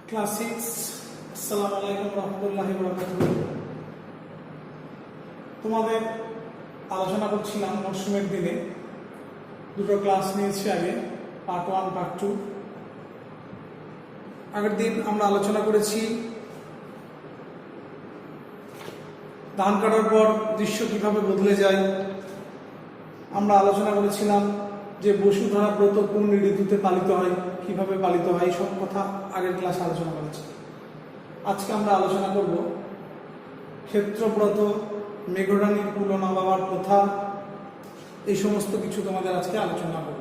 Class 6। আসসালামু আলাইকুম রহমতুল্লাহি ওয়া বারাকাতুহু। তোমাদের আলোচনা করছিলাম মরশুমের দিনে দুটো ক্লাস নিয়েছি আগে, পার্ট 1 পার্ট 2। আগের দিন আমরা আলোচনা করেছি ধান কাটার পর দৃশ্য কিভাবে বদলে যায়। আমরা আলোচনা করেছিলাম যে বসুধরা ব্রত কোন ঋতুতে পালিত হয়, কিভাবে পালিত হয়, সব কথা আগের ক্লাসে আলোচনা করেছি। আজকে আমরা আলোচনা করব ক্ষেত্রব্রত, মেঘরানীর কুলনা বাবার প্রথা, এই সমস্ত কিছু তোমাদের আজকে আলোচনা করব।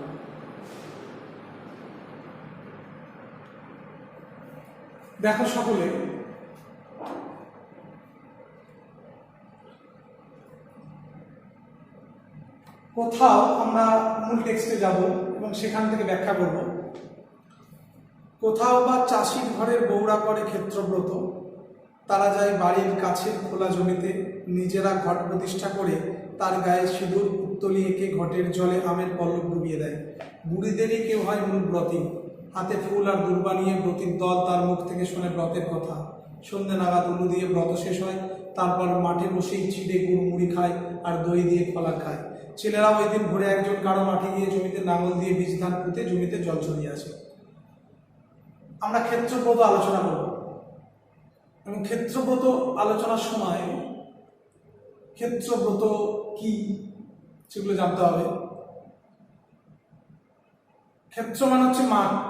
দেখো সকলে, কোথাও আমরা মূল টেক্সটে যাব এবং সেখান থেকে ব্যাখ্যা করব। কোথাও বা চাষির ঘরের বউরা করে ক্ষেত্রব্রত, তারা যায় বাড়ির কাছের খোলা জমিতে, নিজেরা ঘট প্রতিষ্ঠা করে তার গায়ে সিঁদুর উত্তলি এঁকে ঘটের জলে আমের পল্লব ডুবিয়ে দেয়। বুড়িদেরই কেউ হয় মূল ব্রতী, হাতে ফুল আর দুর্বা নিয়ে ব্রতীর দল তার মুখ থেকে শোনে ব্রতের কথা। সন্ধ্যে নাগাদ উলু দিয়ে ব্রত শেষ হয়, তারপর মাঠে বসেই চিড়ে গুড় মুড়ি খায় আর দই দিয়ে কলা খায়। ছেলেরা ওই দিন ভোরে একজন কারো মাঠে গিয়ে জমিতে নাঙল দিয়ে বীজ ধান পুঁতে জমিতে জল ছড়িয়ে আসে। আমরা ক্ষেত্রব্রত আলোচনা করব এবং ক্ষেত্রব্রত আলোচনার সময় ক্ষেত্রব্রত কি সেগুলো জানতে হবে। ক্ষেত্র মানে হচ্ছে মাঠ,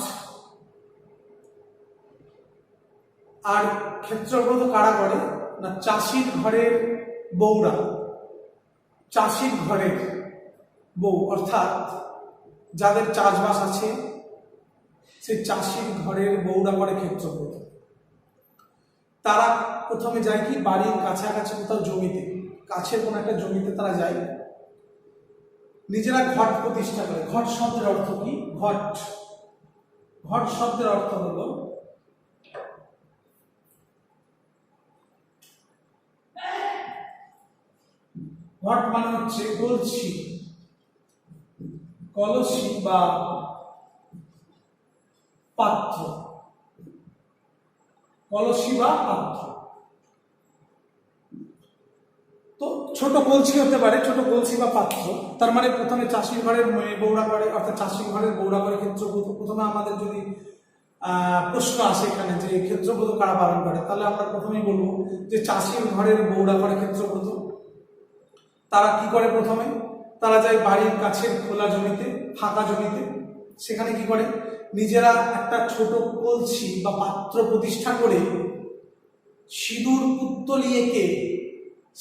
আর ক্ষেত্রব্রত কারা করে না চাষির ঘরের বউরা। চাষির ঘরের বউ অর্থাৎ যাদের চাষবাস আছে সেই চাষির ঘরের বউরা করে ক্ষেত্রব্রত। তারা প্রথমে যায় কি বাড়ির কাছাকাছি কোথাও জমিতে, কাছের কোনো একটা জমিতে তারা যায়, নিজেরা ঘট প্রতিষ্ঠা করে। ঘট শব্দের অর্থ কি? ঘট, ঘট শব্দের অর্থ হলো ঘট মানে হচ্ছে কলসি, কলসি বা পাত্র, কলসি বা পাত্র। তো ছোট কলসি হতে পারে, ছোট কলসি বা পাত্র। তার মানে প্রথমে চাষির ঘরের বউরা করে, অর্থাৎ চাষির ঘরের বউরা করে ক্ষেত্রব্রত। প্রথমে আমাদের যদি প্রশ্ন আসে এখানে যে ক্ষেত্রব্রত কারা পালন করে, তাহলে আমরা প্রথমেই বলবো যে চাষির ঘরের বউরা করে ক্ষেত্রব্রত। তারা কি করে? প্রথমে তারা যায় বাড়ির কাছের খোলা জমিতে, ফাঁকা জমিতে, সেখানে কি করে নিজেরা একটা ছোট কলসি বা পাত্র প্রতিষ্ঠা করে সিঁদুর পুত্তলি এঁকে,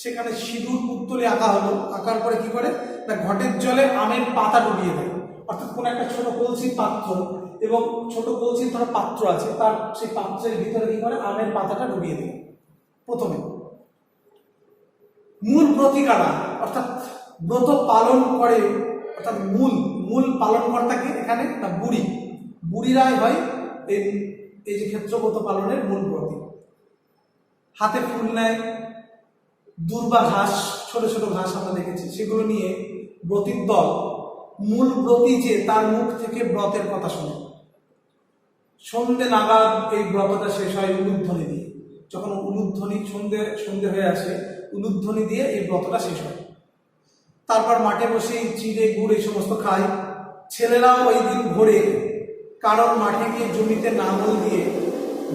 সেখানে সিঁদুর পুত্তলি আঁকা হলো, আঁকার পরে কি করে না ঘটের জলে আমের পাতা ডুবিয়ে দেয়। অর্থাৎ কোন একটা ছোট কলসির পাত্র এবং ছোট কলসির ধরো পাত্র আছে, তার সেই পাত্রের ভিতরে কি করে আমের পাতাটা ডুবিয়ে দেয় প্রথমে। মূল প্রতিকারা অর্থাৎ ব্রত পালন করে, অর্থাৎ মূল পালনকর্তাকে এখানে না বুড়ি, বুড়িরাই হয় এই যে ক্ষেত্রব্রত পালনের মূল ব্রতী। হাতে ফুল নেয়, দুর্বা ঘাস, ছোট ছোট ঘাস আমরা দেখেছি, সেগুলো নিয়ে ব্রতীর দল মূল ব্রতী যে তার মুখ থেকে ব্রতের কথা শোনে। সন্ধ্যে নাগাদ এই ব্রতটা শেষ হয় উলুধ্বনি দিয়ে। যখন উলুধ্বনি সন্ধ্যে হয়ে আসে, উলুধ্বনি দিয়ে এই ব্রতটা শেষ হয়। তারপর মাঠে বসে চিড়ে গুড় এই সমস্ত খায়। ছেলেরাও ওই দিন ভোরে কারণ মাঠে গিয়ে জমিতে নাঙল দিয়ে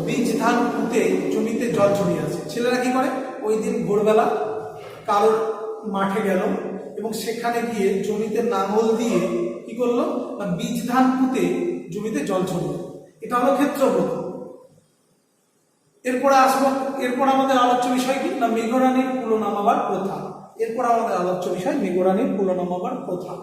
বীজ ধান পুঁতে জমিতে জল ছড়িয়ে আসে। ছেলেরা কি করে ওই দিন ভোরবেলা কারোর মাঠে গেল এবং সেখানে গিয়ে জমিতে নাঙল দিয়ে কি করলো না বীজ ধান পুঁতে জমিতে জল ছড়িয়ে। এটা হলো ক্ষেত্রব্রত। এরপর আমাদের আলোচ্য বিষয় কি না মেঘরানীর কুলো নামাবার প্রথা। এরপর আমাদের আলোচ্য বিষয় মেঘরানীর কুলো নামাবার প্রথা।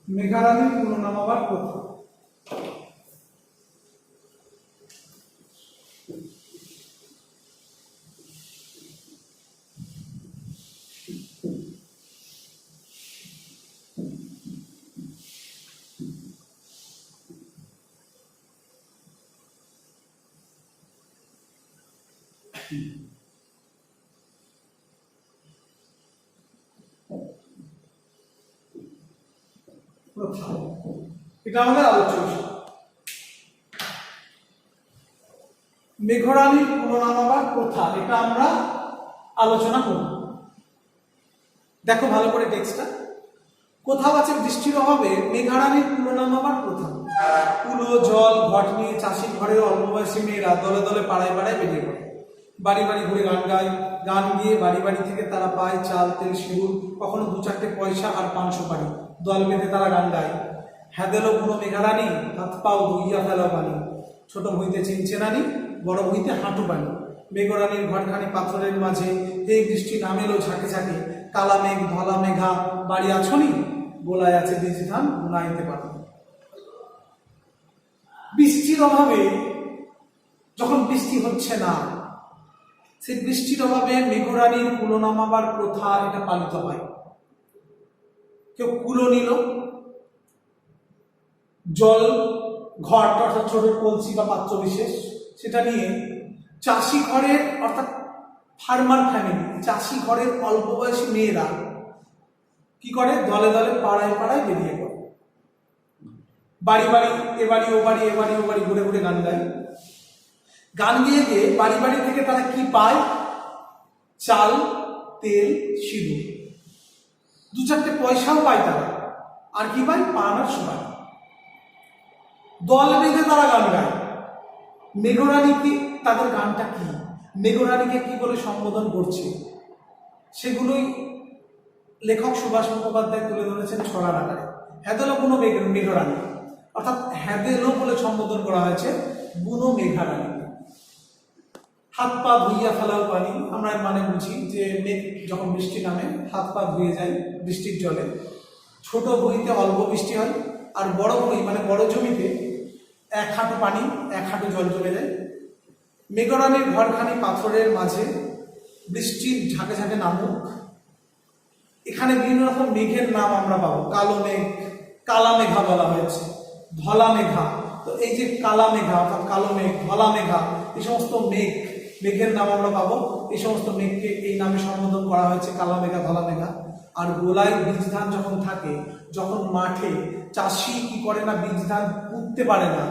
মেঘরানীর কুলো নামাবার প্রথা। প্রথা, এটা আমাদের আলোচ্য বিষয়। মেঘরানির কুলনামাবার প্রথা, এটা আমরা আলোচনা করব। দেখো ভালো করে টেক্সটটা। কোথাও আছে বৃষ্টির অভাবে মেঘরানির কুলনামাবার প্রথা। কুলো জল ঘট নিয়ে চাষির ঘরের অল্প বয়সী মেয়েরা দলে দলে পাড়ায় পাড়ায় বেরিয়ে পড়ে। বাড়ি বাড়ি ঘুরে গান গায়। গান গিয়ে বাড়ি বাড়ি থেকে তারা পায় চাল, তেল, সিঁদুর, কখনো 2-4টে পয়সা আর পান সুপারি। দল বেঁধে তারা গান গায়। হ্যাদেলো বুড়ো মেঘারানী, হাত পাও ধুইয়া ফেলা পানি। ছোট ভুঁইতে চিনচে নানি, বড় ভুঁইতে হাঁটু পানি। মেঘরানীর ঘরখানি পাথরের মাঝে, এই বৃষ্টি নামেলো ঝাঁকে ঝাঁকে। কালা মেঘ ধলা মেঘা, বাড়ি আছনি, গোলায় আছে বীজ ধান, বুনাইতে পারো। বৃষ্টির অভাবে, যখন বৃষ্টি হচ্ছে না, সেই বৃষ্টির অভাবে মেঘরানির কুলো নামাবার প্রথা এটা পালিত হয়। কেউ কুলো নিল, জল ঘট অর্থাৎ ছোট কলসি বা পাত্র বিশেষ, সেটা নিয়ে চাষি ঘরের অর্থাৎ ফার্মার ফ্যামিলি, চাষি ঘরের অল্প বয়সী মেয়েরা কি করে, দলে দলে পাড়ায় পাড়ায় বেরিয়ে পড়ে। বাড়ি বাড়ি, এ বাড়ি ও বাড়ি, এ বাড়ি ও বাড়ি ঘুরে ঘুরে গান গায়। গান গিয়ে গিয়ে বাড়ি বাড়ি থেকে তারা কি পায়, চাল, তেল, সিঁদুর, 2-4টে পয়সাও পায় তারা। আর কি পায়, পান আর সুপারি। দল বেঁধে তারা গান গায়। মেঘরানীকে, তাদের গানটা কি, মেঘরানীকে কি বলে সম্বোধন করছে, সেগুলোই লেখক সুভাষ মুখোপাধ্যায় তুলে ধরেছেন ছড়ার আকারে। হ্যাদেলো বুনো মেঘরানী, অর্থাৎ হ্যাদেলো বলে সম্বোধন করা হয়েছে বুনো মেঘরানী। হাত পা ধুইয়া ফেলাও পানি, আমরা মানে বুঝি যে মেঘ যখন বৃষ্টি নামে হাত পা ধুয়ে যায় বৃষ্টির জলে। ছোট ভুঁইতে অল্প বৃষ্টি হয়, আর বড় ভুঁই মানে বড় জমিতে 1 হাঁটু পানি, 1 হাঁটু জল জমে যায়। মেঘরানির ঘরখানি পাথরের মাঝে, বৃষ্টির ঝাঁকে ঝাঁকে নামুক। এখানে বিভিন্ন রকম মেঘের নাম আমরা পাবো। কালো মেঘ, কালা মেঘা বলা হয়েছে, ধলা মেঘা। তো এই যে কালা মেঘা অর্থাৎ কালো মেঘ, ধলা মেঘা, এই সমস্ত মেঘের নাম আমরা পাবো। এই সমস্ত মেঘকে এই নামে সম্বোধন করা হয়েছে, কালা মেঘা, ধলা মেঘা। আর গোলায় বীজ ধান যখন থাকে, যখন মাঠে চাষি কি করে না, বীজ ধান পুঁততে পারে না,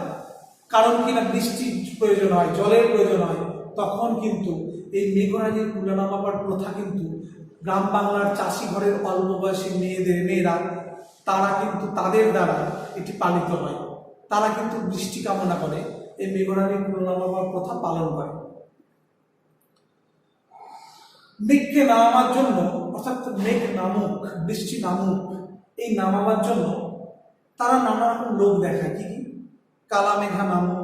কারণ কি না বৃষ্টির প্রয়োজন হয়, জলের প্রয়োজন হয়, তখন কিন্তু এই মেঘরানির কুলো নামাবার প্রথা কিন্তু গ্রাম বাংলার চাষি ঘরের অল্প বয়সী মেয়েরা তারা কিন্তু তাদের দ্বারা এটি পালিত হয়। তারা কিন্তু বৃষ্টি কামনা করে, এই মেঘরানির কুলো নামাবার প্রথা পালন করে। মেঘকে নামাবার জন্য, অর্থাৎ মেঘ নামুক, বৃষ্টি নামুক, এই নামাবার জন্য তারা নানা রকম লোক দেখায়। কি কি, কালা মেঘা নামো,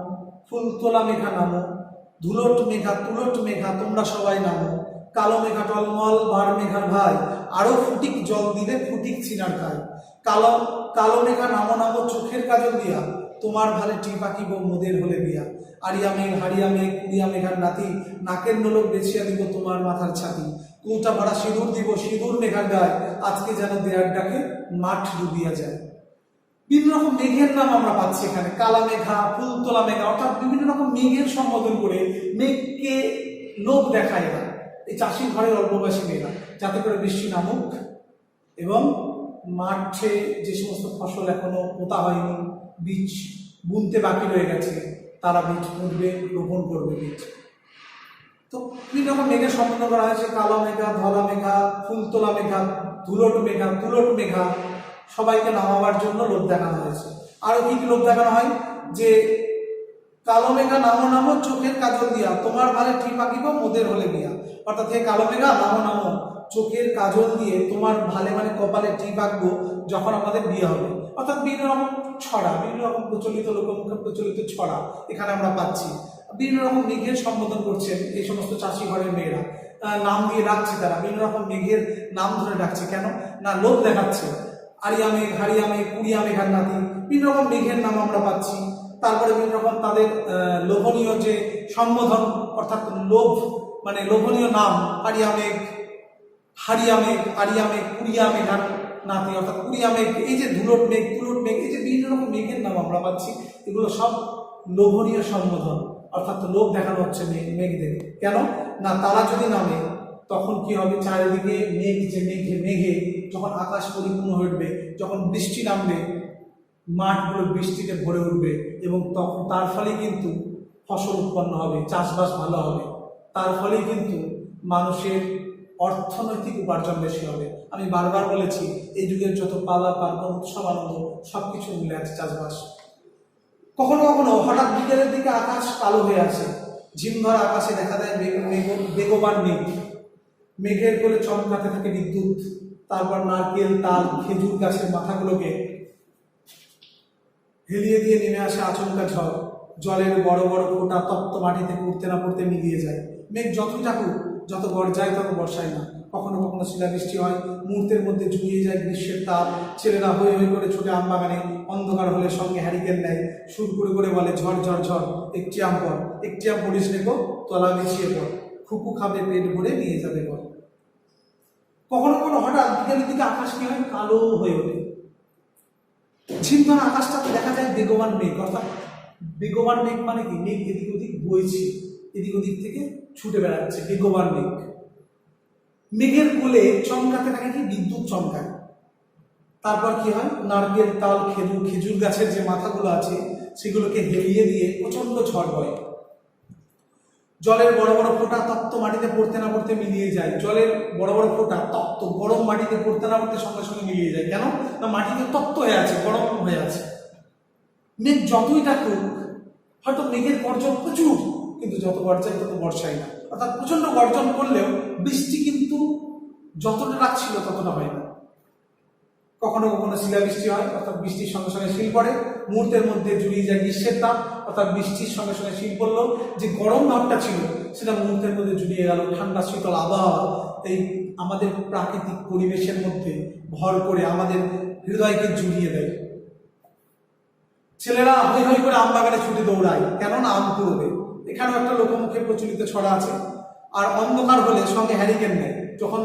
ফুল তোলা মেঘা নামো, ধুলট মেঘা, তুলট মেঘা, তোমরা সবাই নামো, কালো মেঘা টলমল বার মেঘার ভাই, আরো ফুটিক জল দিলে ফুটিক চিনার খায়। কালো কালো মেঘা নামো নামো চোখের কাজল দিয়া, তোমার ভালে টিপ আঁকিব মোদের হলে বিয়া। আরিয়া মেঘ হারিয়া মেঘ কুড়িয়া মেঘার নাতি, নাকের নোলক বেছিয়া দিব তোমার মাথার ছাতি। কৌটা ভরা সিঁদুর দিব সিঁদুর মেঘার গায়ে, আজকে যেন দেয়ার ডাকে মাঠ ডুবিয়া যায়। বিভিন্ন রকম মেঘের নাম আমরা পাচ্ছি এখানে। কালা মেঘা, ফুলতোলা মেঘা, অর্থাৎ বিভিন্ন রকম মেঘের সম্বোধন করে মেঘকে লোক দেখায় না এই চাষির ঘরের অল্প বয়সী মেয়েরা, যাতে করে বৃষ্টি নামুক এবং মাঠে যে সমস্ত ফসল এখনো পোতা হয়নি, বীজ বুনতে বাকি রয়ে গেছে, তারা বীজ বুনবে, রোপণ করবে বীজ। তো বিভিন্ন রকম মেঘের সম্বোধন করা হয়েছে। কালো মেঘা, ধলা মেঘা, ফুলতোলা মেঘা, ধুলট মেঘা, তুলট মেঘা, সবাইকে নামাবার জন্য লোক দেখানো হয়েছে। আরো কি কি লোক দেখানো হয়, যে কালো মেঘা নামো নামো চোখের কাজল দিয়া, তোমার ভালে ঠিক আঁকিব মোদের হলে বিয়া। অর্থাৎ হে কালো মেঘা নামো নামো, চোখের কাজল দিয়ে তোমার ভালে মানে কপালে ঠিক আঁকবো যখন আমাদের বিয়ে হবে। অর্থাৎ বিভিন্ন রকম ছড়া, বিভিন্ন রকম প্রচলিত লোকমুখে প্রচলিত ছড়া এখানে আমরা পাচ্ছি। বিভিন্ন রকম মেঘের সম্বোধন করছেন এই সমস্ত চাষি ঘরের মেয়েরা, নাম দিয়ে ডাকছে, তারা বিভিন্ন রকম মেঘের নাম ধরে ডাকছে। কেন না, লোক দেখাচ্ছে। আরিয়া মেঘ, হারিয়া মেঘ, কুড়িয়া মেঘার নাতি, বিভিন্ন রকম মেঘের নাম আমরা পাচ্ছি। তারপরে বিভিন্ন রকম তাদের লোভনীয় যে সম্বোধন, অর্থাৎ লোভ মানে লোভনীয় নাম, আরিয়া মেঘ, হারিয়া মেঘ, আরিয়া মেঘ, কুড়িয়া মেঘার নাতি, অর্থাৎ কুড়িয়া মেঘ, এই যে ধুলট মেঘ, তুলট মেঘ, এই যে বিভিন্ন রকম মেঘের নাম আমরা পাচ্ছি, এগুলো সব লোভনীয় সম্বোধন, অর্থাৎ লোভ দেখানো হচ্ছে মেঘদের। কেন না, তারা যদি নামে তখন কি হবে, চারিদিকে মেঘ, যে মেঘে যখন আকাশ পরিপূর্ণ হয়ে উঠবে, যখন বৃষ্টি নামবে, মাঠগুলো বৃষ্টিতে ভরে উঠবে এবং তখন তার ফলে কিন্তু ফসল উৎপন্ন হবে, চাষবাস ভালো হবে, তার ফলেই কিন্তু মানুষের অর্থনৈতিক উপার্জন বেশি হবে। আমি বারবার বলেছি, এই যুগের যত পালা পার্বণ উৎসব আনন্দ সবকিছু মিলে আছে চাষবাস। কখনো কখনো হঠাৎ বিকেলের দিকে আকাশ কালো হয়ে আছে, ঝিমধরা আকাশে দেখা দেয় বেগবান মেঘ, মেঘের কোলে চমকাতে থাকে বিদ্যুৎ, তারপর নারকেল, তাল, খেজুর গাছের মাথাগুলোকে হেলিয়ে দিয়ে নেমে আসে আচমকা ঝড়, জলের বড় বড় ফোঁটা তপ্ত মাটিতে পড়তে না পড়তে মিলিয়ে যায়। মেঘ যতই থাকুক, যত গর্জায় তত বর্ষায় না। কখনো কখনো শিলাবৃষ্টি হয়, মুহূর্তের মধ্যে জুড়িয়ে যায় গ্রীষ্মের তাপ। ছেলেরা হই হই করে ছোটে আম বাগানে, অন্ধকার হলে সঙ্গে হ্যারিকেন নেয়, সুর করে করে বলে ঝড় ঝড় ঝড়, একটি আম পর, একটি আম পড়িস রেখো, তলা মিছিয়ে পর, খুকু খাবে পেট ভরে নিয়ে যাবে পর। কখনো কখনো হঠাৎ বিকেলের দিকে আকাশ কি হয়, কালো হয়ে ওঠে, ঝিমধরা আকাশটাতে দেখা যায় বেগবান মেঘ। অর্থাৎ বেগবান মেঘ মানে কি, মেঘ এদিক ওদিক বইছে, এদিক ওদিক থেকে ছুটে বেড়াচ্ছে, বেগবান মেঘ। মেঘের কোলে চমকাতে থাকে কি, বিদ্যুৎ চমকায়। তারপর কি হয়, নারকেল, তাল, খেজুর গাছের যে মাথাগুলো আছে সেগুলোকে হেলিয়ে দিয়ে প্রচন্ড ঝড় হয়। জলের বড় বড় ফোঁটা তপ্ত মাটিতে পড়তে না পড়তে মিলিয়ে যায়। জলের বড় বড় ফোঁটা তপ্ত গরম মাটিতে পড়তে না পড়তে সঙ্গে সঙ্গে মিলিয়ে যায়। কেন না, মাটিতে তপ্ত হয়ে আছে, গরম হয়ে আছে। মেঘ যতই থাকুক, হয়তো মেঘের গর্জন প্রচুর, কিন্তু যত গর্জায় তত বর্ষায় না। অর্থাৎ প্রচন্ড গর্জন করলেও বৃষ্টি কিন্তু যতটা রাখছিল ততটা হয় না। কখনো কখনো শিলাবৃষ্টি হয়, অর্থাৎ বৃষ্টির সঙ্গে সঙ্গে শিল পড়ে, মুহূর্তের মধ্যে জুড়িয়ে যায় গ্রীষ্মের তাপ। অর্থাৎ বৃষ্টির সঙ্গে সঙ্গে শিল পড়লো, যে গরম ভাবটা ছিল সেটা মুহূর্তের মধ্যে জুড়িয়ে গেল, ঠান্ডা শীতল আবহাওয়া এই আমাদের প্রাকৃতিক পরিবেশের মধ্যে ভর করে আমাদের হৃদয়কে জুড়িয়ে দেয়। ছেলেরা হই হই করে আম বাগানে ছুটে দৌড়ায়, কেননা আম কুড়োবে। এখানেও একটা লোকমুখে প্রচলিত ছড়া আছে। আর অন্ধকার হলে সঙ্গে হ্যারিকেন নেয়। যখন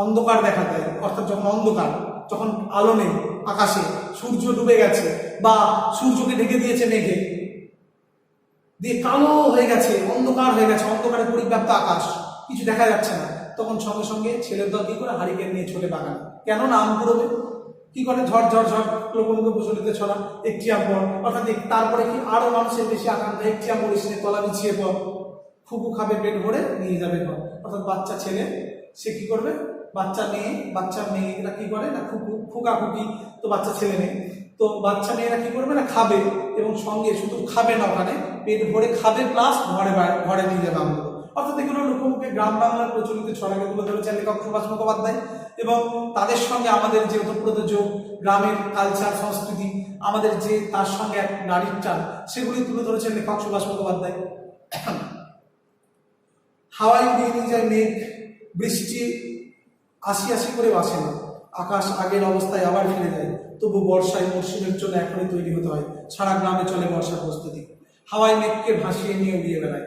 অন্ধকার দেখা দেয়, অর্থাৎ যখন অন্ধকার, যখন আলো নেই আকাশে, সূর্য ডুবে গেছে বা সূর্যকে ঢেকে দিয়েছে মেঘে, দিয়ে কালো হয়ে গেছে, অন্ধকার হয়ে গেছে, অন্ধকারে পরিব্যাপ্ত আকাশ, কিছু দেখা যাচ্ছে না, তখন সঙ্গে সঙ্গে ছেলের দল কি করে, হারিকেন নিয়ে ছোটে বাগানে। কেন না আম কুড়োবে। কি করে, ঝড় ঝড় ঝড়, লোকমুখে প্রচলিত ছড়া, একটি আম পর। অর্থাৎ তারপরে কি আরো মানুষের বেশি আকাঙ্ক্ষা, একটি আম পড়িস নে, তলা বিছিয়ে পর, খুকু খাবে পেট ভরে নিয়ে যাবে পর। অর্থাৎ বাচ্চা ছেলে সে কি করবে, বাচ্চা মেয়ে এরা কি করে না, খুকা খুকি, তো বাচ্চা ছেলে মেয়ে, তো বাচ্চা মেয়েরা কি করবে না, খাবে, এবং সঙ্গে শুধু খাবে না, ওখানে পেট ভরে খাবে, প্লাস ঘরে নিয়ে যাবে আমগুলো। অর্থাৎ এগুলো লোকমুখে গ্রাম বাংলার প্রচলিত ছড়াকে তুলে ধরেছেন লেখক সুভাষ মুখোপাধ্যায়। এবং তাদের সঙ্গে আমাদের যে ওতপ্রোত যোগ, গ্রামের কালচার সংস্কৃতি, আমাদের যে তার সঙ্গে এক নারীর টান, সেগুলি তুলে ধরেছেন লেখক সুভাষ মুখোপাধ্যায়। হাওয়ায় উড়িয়ে নিয়ে যায় মেঘ, বৃষ্টি আসি আসি করে আসে না, আকাশ আগের অবস্থায় আবার ফিরে যায়। তবু বর্ষায় মরশুমের জন্য এখনই তৈরি হতে হয়। সারা গ্রামে চলে বর্ষার প্রস্তুতি, হাওয়ায় মেঘকে ভাসিয়ে নিয়ে উড়িয়ে বেড়ায়।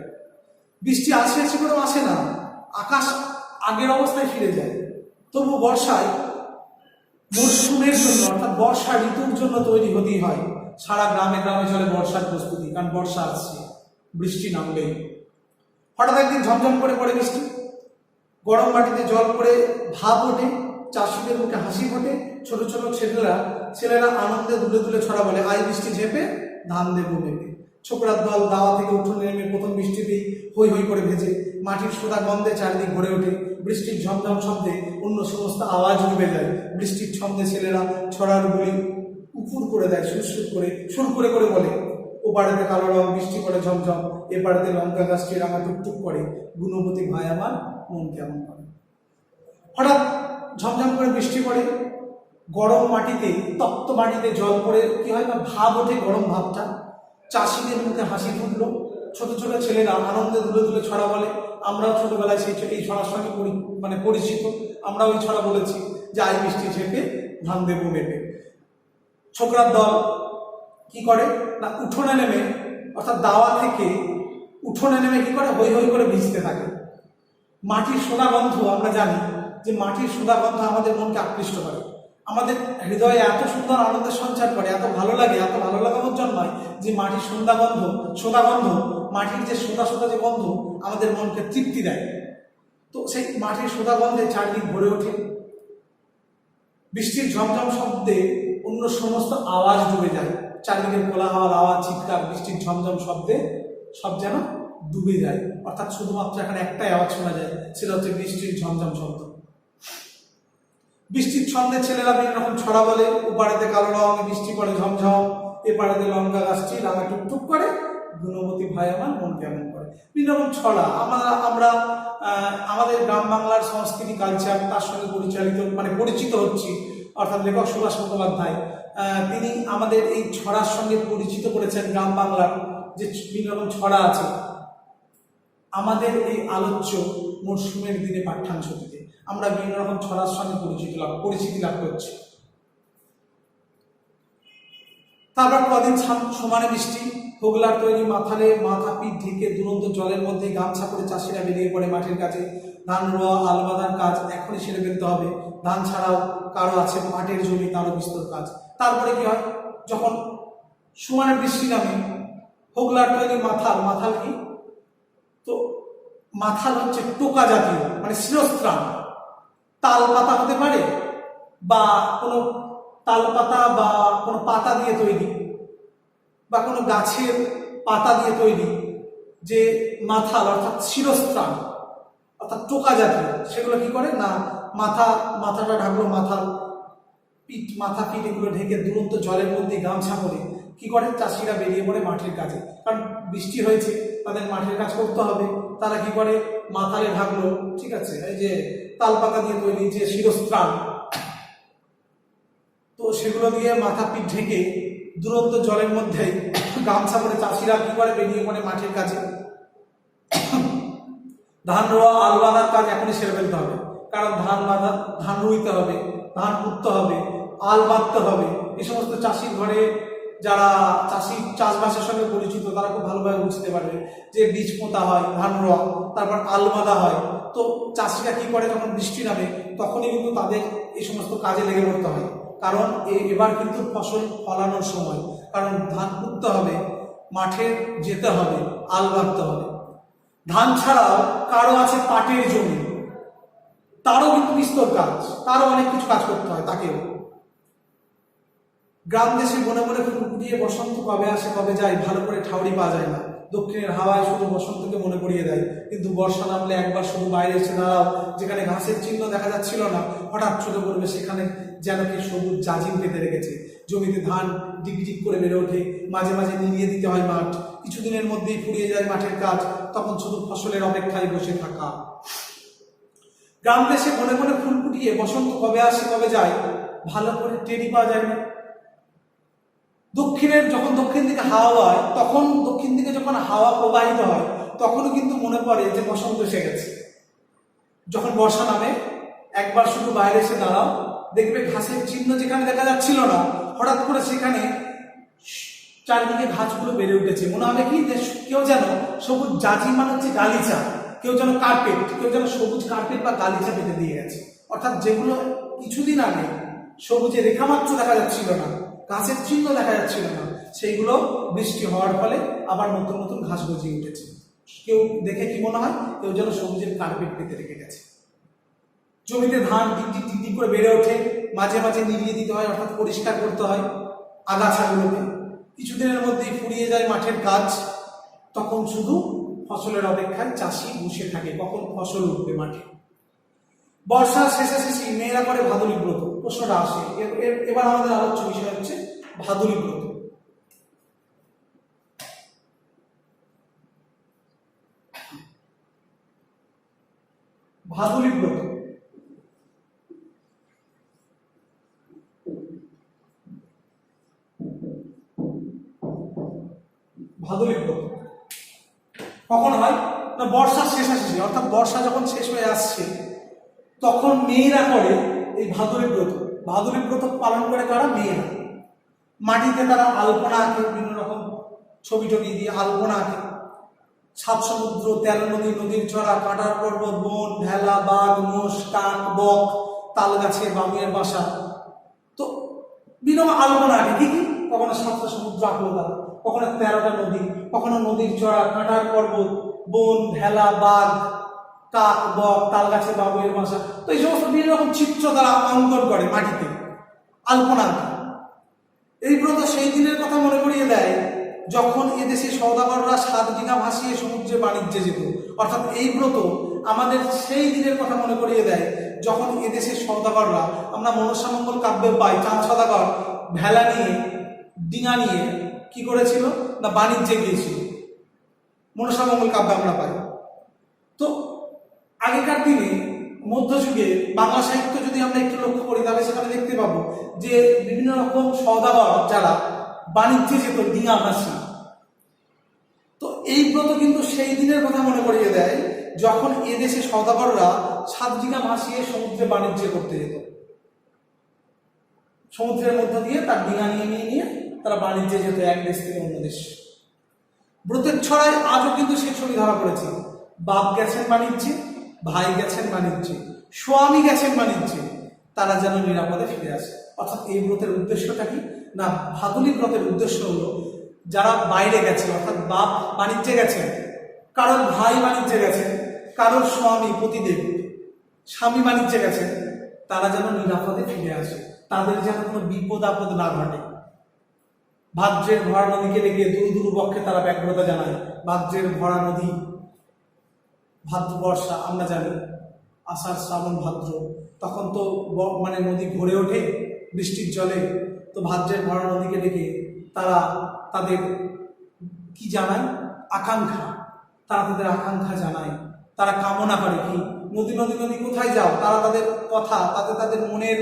বৃষ্টি আসি আসি করেও আসে না, আকাশ আগের অবস্থায় ফিরে যায়। তবু বর্ষায় মরশুমের জন্য, অর্থাৎ বর্ষা ঋতুর জন্য তৈরি হতেই হয়। সারা গ্রামে গ্রামে চলে বর্ষার প্রস্তুতি, কারণ বর্ষা আসছে, বৃষ্টি নামবেই। হঠাৎ একদিন ঝমঝম করে পড়ে বৃষ্টি, গরম মাটিতে জল পড়ে ভাপ ওঠে, চাষিদের মুখে হাসি ফোটে। ছোট ছোট ছেলেরা আনন্দে দুলে দুলে ছড়া বলে, আই বৃষ্টি ঝেপে ধান দেবো মেপে। ছোকরার দল দাওয়া থেকে উঠোনে নেমে প্রথম বৃষ্টিতেই হই হই করে ভেজে, মাটির সোদা গন্ধে চারিদিক ভরে ওঠে। বৃষ্টির ঝমঝম শব্দে অন্য সমস্ত আওয়াজ ডুবে যায়। বৃষ্টির ছন্দে ছেলেরা ছড়ার গুলি উপুর করে দেয়, সুর করে করে বলে, ও পাড়াতে কালো রং বৃষ্টি পড়ে ঝমঝম, এ পাড়াতে লঙ্কা গাছটি রাঙা টুকটুক করে, গুণবতী ভাই আমার মন কেমন করে। হঠাৎ ঝমঝম করে বৃষ্টি পড়ে, গরম মাটিতে, তপ্ত মাটিতে জল পড়ে কি হয় না, ভাব ওঠে, গরম ভাবটা। চাষিদের মুখে হাসি ফুটলো, ছোট ছোট ছেলেরা আনন্দে দুলে দুলে ছড়া বলে। আমরাও ছোটবেলায় এই ছড়ার সঙ্গে পরিচিত। আমরা ওই ছড়া বলেছি যে, আই বৃষ্টি ঝেপে ধান দেবো মেপে। ছোকরার দল কি করে না, উঠোনে নেমে, অর্থাৎ দাওয়া থেকে উঠোনে নেমে কি করে, হই হই করে ভিজতে থাকে। মাটির সোদা গন্ধ, আমরা জানি যে মাটির সোদা গন্ধ আমাদের মনকে আকৃষ্ট করে, আমাদের হৃদয়ে এত সুন্দর আনন্দের সঞ্চার করে, এত ভালো লাগানোর জন্মায় যে মাটির সোদা গন্ধ, মাটির যে সোদা যে গন্ধ আমাদের মনকে তৃপ্তি দেয়। তো সেই মাটির সোদা গন্ধে চারদিক ভরে ওঠে। বৃষ্টির ঝমঝম শব্দে অন্য সমস্ত আওয়াজ ডুবে যায়, চারিদিকে কোলাহল আওয়াজ, চিৎকার, বৃষ্টির ঝমঝম শব্দে সব যেন ডুবে যায়। অর্থাৎ শুধুমাত্র এখানে একটাই আওয়াজ শোনা যায়, সেটা হচ্ছে বৃষ্টির ঝমঝম শব্দ। বৃষ্টির ছন্দে ছেলেরা বিভিন্ন রকম ছড়া বলে, ওপাড়েতে কালো রং বৃষ্টি পড়ে ঝমঝম, এপাড়েতে লঙ্কা গাছটি রাঙা টুকটুক করে, গুণবতী ভাই আমার মন কেমন করে। বিভিন্ন রকম ছড়া আমরা আমাদের গ্রাম বাংলার সংস্কৃতি কালচার তার সঙ্গে পরিচিত হচ্ছি। অর্থাৎ লেখক সুভাষ মুখোপাধ্যায় তিনি আমাদের এই ছড়ার সঙ্গে পরিচিত করেছেন গ্রাম বাংলার যে বিভিন্ন রকম ছড়া আছে। আমাদের এই আলোচ্য মরশুমের দিনে পাঠ্যাংশটিতে আমরা বিভিন্ন রকম ছড়ার সঙ্গে পরিচিতি লাভ করছি। তারপর কদিন সমানে বৃষ্টি, হোগলার তৈরি মাথালে মাথা পিঠ ঢেকে দুরন্ত জলের মধ্যে গামছা করে চাষিরা বেরিয়ে পড়ে মাঠের কাছে। ধান রোয়া আল বাঁধার কাজ এখনই সেরে ফেলতে হবে। ধান ছাড়াও কারো আছে মাঠের জমি, তারও বিস্তর কাজ। তারপরে কি হয়, যখন সমানে বৃষ্টি নামে, হোগলার তৈরি মাথাল কি, তো মাথাল হচ্ছে টোকা জাতীয় মানে শিরস্ত্রাণ, তাল পাতা হতে পারে বা কোনো তাল পাতা বা কোনো পাতা দিয়ে তৈরি বা কোনো গাছের পাতা দিয়ে তৈরি যে মাথাল অর্থাৎ শিরস্ত্রাণ অর্থাৎ টোকা জাতীয়, সেগুলো কি করে না মাথাটা ঢাকলো, মাথা পিঠ এগুলো ঢেকে দুরন্ত জলের মধ্যে গামছা করে কি করে চাষিরা বেরিয়ে পড়ে মাঠের কাজে। কারণ বৃষ্টি হয়েছে, তাদের মাঠের কাজ করতে হবে। তারা কি করে মাথালে ঢাকলো, ঠিক আছে, এই যে তাল পাতা দিয়ে তৈরি যে শিরস্ত্রাণ, তো সেগুলো দিয়ে মাথা পিঠ ঢেকে দুরন্ত জলের মধ্যে গামছা করে চাষিরা কি করে বেরিয়ে পড়ে মাঠের কাজে। ধান রোয়া আল বাঁধার কাজ এখনই সেরে ফেলতে হবে, কারণ ধান রুইতে হবে, ধান পুঁততে হবে, আল বাঁধতে হবে। এই সমস্ত চাষির ঘরে যারা চাষবাসের সঙ্গে পরিচিত তারা খুব ভালোভাবে বুঝতে পারবে যে বীজ পোঁতা হয়, ধান রোয়া, তারপর আল বাঁধা হয়। তো চাষিরা কি করে যখন বৃষ্টি নামে তখনই কিন্তু তাদের এই সমস্ত কাজে লেগে পড়তে হয়, কারণ এবার কিন্তু ফসল ফলানোর সময়। কারণ ধান পুঁততে হবে, মাঠে যেতে হবে, আল বাঁধতে হবে। ধান ছাড়াও কারো আছে পাটের জমি, তারও কিন্তু বিস্তর কাজ, তারও অনেক কিছু কাজ করতে হয় তাকেও। গ্রাম দেশে মনে মনে ফুটফুটিয়ে বসন্ত কবে আসে কবে যায়, ভালো করে ঠাউরি পাওয়া যায় না। দক্ষিণের হাওয়ায় শুধু বসন্তকে মনে করিয়ে দেয়, কিন্তু বর্ষা নামলে একবার শুধু বাইরে এসে দাঁড়াও, যেখানে ঘাসের চিহ্ন দেখা যাচ্ছিল না হঠাৎ চলে পড়বে সেখানে যেন কি সবুজ জাজিম পেতে রেখেছে। জমিতে ধান ডিগডিগ করে বেড়ে ওঠে, মাঝে মাঝে নিড়িয়ে দিতে হয় মাঠ, কিছুদিনের মধ্যেই ফুরিয়ে যায় মাঠের কাজ, তখন শুধু ফসলের অপেক্ষায় বসে থাকা। গ্রাম দেশে মনে মনে ফুল ফুটিয়ে বসন্ত কবে আসে কবে যায় ভালো করে টেরি পাওয়া যায় না। যখন দক্ষিণ দিকে হাওয়া হয়, তখন দক্ষিণ দিকে যখন হাওয়া প্রবাহিত হয় তখনও কিন্তু মনে পড়ে যে বসন্ত এসে গেছে। যখন বর্ষা নামে একবার শুধু বাইরে এসে দাঁড়াও, দেখবে ঘাসের চিহ্ন যেখানে দেখা যাচ্ছিল না হঠাৎ করে সেখানে চারিদিকে ঘাসগুলো বেড়ে উঠেছে। মনে হবে কি যে কেউ যেন সবুজ জাজি মানে হচ্ছে গালিচা, কেউ যেন কার্পেট, কেউ যেন সবুজ কার্পেট বা গালিচা পেতে দিয়ে গেছে। অর্থাৎ যেগুলো কিছুদিন আগে সবুজে রেখামাত্র দেখা যাচ্ছিল না, ঘাসের চিহ্ন দেখা যাচ্ছিল না, সেইগুলো বৃষ্টি হওয়ার ফলে আবার নতুন নতুন ঘাস গজিয়ে উঠেছে। কেউ দেখে কি মনে হয় কেউ যেন সবুজের কার্পেট পেতে রেখে গেছে। জমিতে ধান টিকটিক টিকটিক করে বেড়ে ওঠে, মাঝে মাঝে নিড়িয়ে দিতে হয় অর্থাৎ পরিষ্কার করতে হয় আগাছাগুলোকে। কিছুদিনের মধ্যেই ফুরিয়ে যায় মাঠের কাজ, তখন শুধু ফসলের অপেক্ষায় চাষি বসে থাকে কখন ফসল উঠবে মাঠে। বর্ষার শেষাশেষি মেয়েরা করে ভাদুরী ব্রত। প্রশ্নটা আসে, এবার আমাদের আলোচ্য বিষয় হচ্ছে ভাদুরী ব্রত। ভাদুরী ব্রত কখন হয় না বর্ষার শেষাশেষি, অর্থাৎ বর্ষা যখন শেষ হয়ে আসছে তখন মেয়েরা করে এই ভাদুরী ব্রত। ভাদুরী ব্রত পালন করে কারা? মেয়েরা। মাটিতে তারা আলপনা আঁকে, বিভিন্ন রকম ছবি টবি দিয়ে আলপনা আঁকে। সাত সমুদ্র, 13 নদী, নদীর চড়া, কাঁটার পর্বত, বন, ভেলা, বাঘ, মোষ, কাক, বক, তাল গাছে, বাবুয়ের বাসা, তো বিভিন্ন আলপনা আঁকে। কি কি? কখনো 7টা সমুদ্র আঁকলো তারা, কখনো 13টা নদী, কখনো নদীর চড়া, কাঁটার পর্বত, বন, ভেলা, বাঘ, কাক, বক, তাল গাছে, বাবুয়ের বাসা। তো এই সমস্ত বিভিন্ন রকম চিত্র তারা অঙ্কন করে মাটিতে, আলপনা আঁকে। এই ব্রত সেই দিনের কথা মনে করিয়ে দেয় যখন এদেশে সওদাগররা 7 ডিঙা ভাসিয়ে সমুদ্রে বাণিজ্যে যেত। অর্থাৎ এই ব্রত আমাদের সেই দিনের কথা মনে করিয়ে দেয় যখন এদেশের সওদাগররা, আমরা মনসামঙ্গল কাব্যে পাই চাঁদ সওদাগর ভেলা নিয়ে ডিঙা নিয়ে কি করেছিল না বাণিজ্যে গিয়েছিল, মনসামঙ্গল কাব্যে আমরা পাই। তো আগেকার দিনে মধ্যযুগে বাংলা সাহিত্য যদি আমরা একটু লক্ষ্য করি তাহলে সেখানে দেখতে পাবো যে বিভিন্ন রকম সওদাগর যারা বাণিজ্যে যেত ডিঙা ভাসি। তো এই ব্রত কিন্তু সেই দিনের কথা মনে করিয়ে দেয় যখন এদেশে সওদাগররা 7 ডিঙা ভাসিয়ে সমুদ্রে বাণিজ্য করতে যেত। সমুদ্রের মধ্য দিয়ে তার ডিঙা নিয়ে তারা বাণিজ্যে যেত এক দেশ থেকে অন্য দেশ। ব্রতের ছড়ায় আজও কিন্তু সেই ছবি ধরা পড়েছে। বাপ গেছেন বাণিজ্যে, ভাই গেছেন বাণিজ্যে, স্বামী গেছেন বাণিজ্যে, তারা যেন নিরাপদে ফিরে আসে। অর্থাৎ এই ব্রতের উদ্দেশ্যটা কি না, ভাদুলী ব্রতের উদ্দেশ্য হলো যারা বাইরে গেছে, অর্থাৎ বাপ বাণিজ্যে গেছেন, কারোর ভাই বাণিজ্যে গেছেন, কারোর স্বামী পতিদেব স্বামী বাণিজ্যে গেছেন, তারা যেন নিরাপদে ফিরে আসে, তাদের যেন কোনো বিপদ আপদ না ঘটে। ভাদ্রের ভরা নদীকে ডেকে দূর পক্ষে তারা ব্যগ্রতা জানায়। ভাদ্রের ভরা নদী, ভাদ্র বর্ষা আমরা জানি, আষাঢ় শ্রাবণ ভাদ্র, তখন তো মানে নদী ভরে ওঠে বৃষ্টির জলে। তো ভাদ্রের ভরা নদীকে ডেকে তারা তাদের কি জানায়, আকাঙ্ক্ষা, তারা তাদের আকাঙ্ক্ষা জানায়, তারা কামনা করে কি, নদী নদী নদী কোথায় যাও, তারা তাদের কথা, তাদের মনের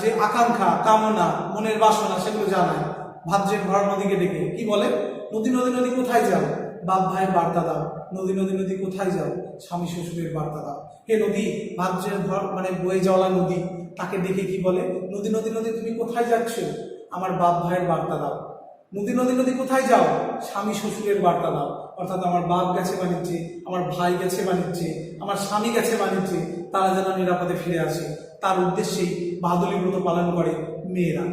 যে আকাঙ্ক্ষা, কামনা, মনের বাসনা সেগুলো জানায়। ভাদ্রের ভরা নদীকে ডেকে কি বলে, নদী নদী নদী কোথায় যাও, বাপ ভাইয়ের বার্তা দাও। নদী নদী নদী কোথায় যাও, স্বামী শ্বশুরের বার্তা দাও। হে নদী, ভাদ্রের মানে বয়ে যাওয়া নদী, তাকে ডেকে কি বলে, নদী নদী নদী তুমি কোথায় যাচ্ছ, আমার বাপ ভাইয়ের বার্তা দাও। নদী নদী নদী কোথায় যাও, স্বামী শ্বশুরের বার্তা দাও। অর্থাৎ আমার বাপ গেছে বাণিজ্যে, আমার ভাই গেছে বাণিজ্যে, আমার স্বামী গেছে বাণিজ্যে, তারা যেন নিরাপদে ফিরে আসে, তার উদ্দেশ্যেই ভাদুলী ব্রত পালন করে মেয়েরা।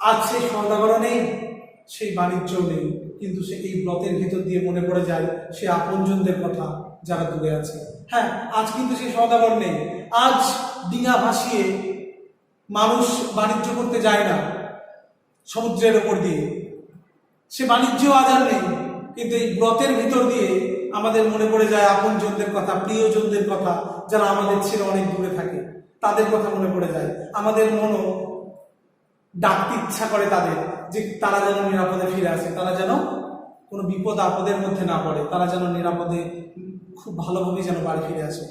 আজ সেই সওদাগর নেই, সেই বাণিজ্য নেই, কিন্তু সে এই ব্রতের ভিতর দিয়ে মনে পড়ে যায় সে আপনজনদের কথা যারা দূরে আছে। হ্যাঁ, আজ কিন্তু সেই সওদাগর নেই। আজ ডিঙা ভাসিয়ে মানুষ বাণিজ্য করতে যায় না সমুদ্রের ওপর দিয়ে, সে বাণিজ্য আজ আর নেই। কিন্তু এই ব্রতের ভিতর দিয়ে আমাদের মনে পড়ে যায় আপনজনদের কথা, প্রিয়জনদের কথা, যারা আমাদের ছেড়ে অনেক দূরে থাকে, তাদের কথা মনে পড়ে যায়। আমাদের মনও ডাকতে ইচ্ছা করে তাদের, যে তারা যেন নিরাপদে ফিরে আসে, তারা যেন কোনো বিপদ আপদের মধ্যে না পড়ে, তারা যেন নিরাপদে খুব ভালোভাবে যেন বাড়ি ফিরে আসে,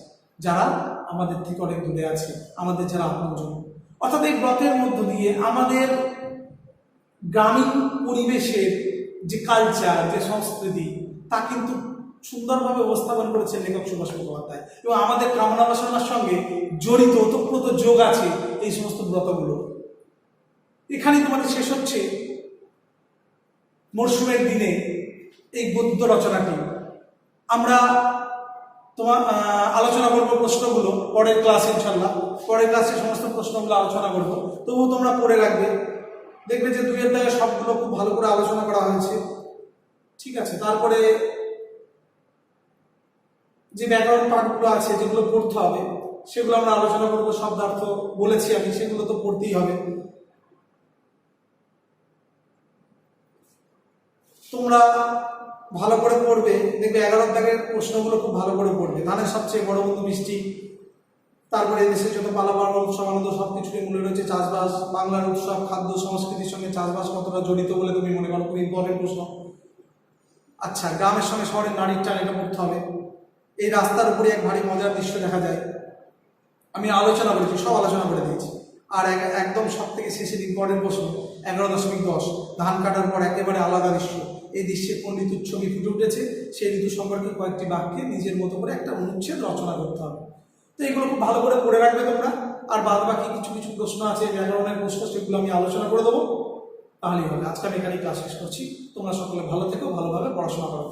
যারা আমাদের থেকে অনেক দূরে আছে, আমাদের যারা আপনজন। অর্থাৎ এই ব্রতের মধ্য দিয়ে আমাদের গ্রামীণ পরিবেশের যে কালচার, যে সংস্কৃতি, তা কিন্তু সুন্দরভাবে উপস্থাপন করেছেন লেখক সুভাষ মুখোপাধ্যায়। এবং আমাদের কামনা বাসনার সঙ্গে জড়িত ওতপ্রোত যোগ আছে এই সমস্ত ব্রতগুলো। এখানেই তোমাদের শেষ হচ্ছে মরশুমের দিনে এই গদ্য রচনাটি। আমরা আলোচনা করবো প্রশ্নগুলো পরের ক্লাসে, ইনশাল্লাহ পরের ক্লাসে সমস্ত প্রশ্নগুলো আলোচনা করবো। তবুও তোমরা পড়ে রাখবে, দেখবে যে 2-এর দাগে সবগুলো খুব ভালো করে আলোচনা করা হয়েছে। ঠিক আছে, তারপরে যে ব্যাকরণ পাঠগুলো আছে যেগুলো পড়তে হবে সেগুলো আমরা আলোচনা করবো। শব্দার্থ বলেছি আমি, সেগুলো তো পড়তেই হবে। তোমরা ভালো করে পড়বে, দেখবে 11 দাগের প্রশ্নগুলো খুব ভালো করে পড়বে। ধানের সবচেয়ে বড় বন্ধু মিষ্টি, তারপরে দেশের যত পালাবার উৎসব আনন্দ সবকিছুরই মূলে রয়েছে চাষবাস। বাংলার উৎসব, খাদ্য, সংস্কৃতির সঙ্গে চাষবাস কতটা জড়িত বলে তুমি মনে করো, খুব ইম্পর্টেন্ট প্রশ্ন। আচ্ছা, গ্রামের সঙ্গে শহরের নারীর টান, এটা পড়তে হবে। এই রাস্তার উপরে এক ভারী মজার দৃশ্য দেখা যায়, আমি আলোচনা করেছি, সব আলোচনা করে দিয়েছি। আর একদম সব থেকে শেষের ইম্পর্টেন্ট প্রশ্ন 11.10, ধান কাটার পর একেবারে আলাদা দৃশ্য। এই দৃশ্যে কোন ঋতুর ছবি ফুটে উঠেছে, সেই ঋতু সম্পর্কে কয়েকটি বাক্যে নিজের মতো করে একটা অনুচ্ছেদ রচনা করতে হবে। তো এগুলো খুব ভালো করে পড়ে রাখবে তোমরা। আর বাদ বাকি কিছু কিছু প্রশ্ন আছে ব্যাকরণের প্রশ্ন, সেগুলো আমি আলোচনা করে দেবো, তাহলেই হবে। আজকে আমি এখানেই ক্লাস শেষ করছি। তোমরা সকলে ভালো থেকো, ভালোভাবে পড়াশোনা করো।